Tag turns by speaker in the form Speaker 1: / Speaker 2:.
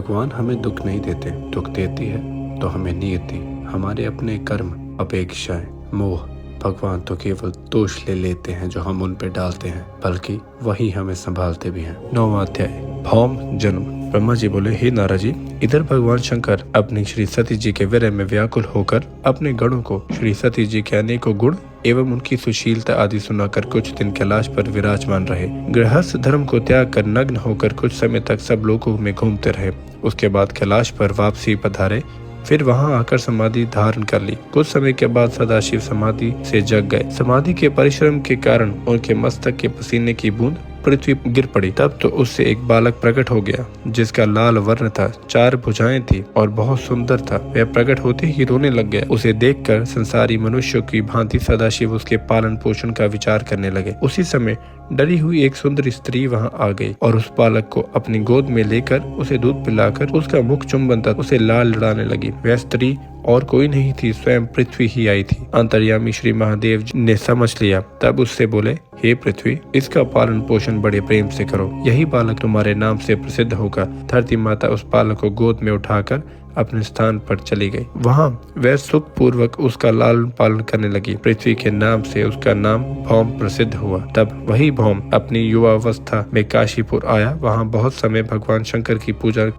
Speaker 1: भगवान हमें दुख नहीं देते, दुख देती है तो हमें नियति, हमारे अपने कर्म, अपेक्षाएं, मोह। भगवान तो केवल दोष ले लेते हैं जो हम उन पे डालते हैं, बल्कि वही हमें संभालते भी हैं। 9वां अध्याय, भौम जन्म। ब्रह्मा जी बोले, हे नारद जी, इधर भगवान शंकर अपनी श्री सती जी के विरह में व्याकुल होकर अपने गणों को श्री सती जी के अनेकों गुण एवं उनकी सुशीलता आदि सुनाकर कुछ दिन कैलाश पर विराजमान रहे। गृहस्थ धर्म को त्याग कर नग्न होकर कुछ समय तक सब लोकों में घूमते रहे। उसके बाद कैलाश पर वापसी पधारे, फिर वहां आकर समाधि धारण कर ली। कुछ समय के बाद सदाशिव समाधि से जग गए। समाधि के परिश्रम के कारण उनके मस्तक के पसीने की बूंद पृथ्वी गिर पड़ी। तब तो उससे एक बालक प्रकट हो गया, जिसका लाल वर्ण था, 4 भुजाएं थी और बहुत सुंदर था। वह प्रकट होते ही रोने लग गया। उसे देखकर संसारी मनुष्यों की भांति सदाशिव उसके पालन पोषण का विचार करने लगे। उसी समय डरी हुई एक सुंदर स्त्री वहां आ गई और उस बालक को अपनी गोद में लेकर उसे दूध पिलाकर उसका मुख चुंबन तक उसे लाल लड़ाने लगी। वह स्त्री और कोई नहीं थी, स्वयं पृथ्वी ही आई थी। अंतर्यामी श्री महादेव ने समझ लिया, तब उससे बोले, हे पृथ्वी, इसका पालन पोषण बड़े प्रेम से करो, यही बालक तुम्हारे नाम से प्रसिद्ध होगा। धरती माता उस बालक को गोद में उठाकर अपने स्थान पर चली गई। वहां वह सुख पूर्वक उसका लालन पालन करने लगी। पृथ्वी के नाम से उसका नाम भौम प्रसिद्ध हुआ। तब वही भौम अपनी युवावस्था में काशीपुर आया। वहां बहुत समय भगवान शंकर की पूजा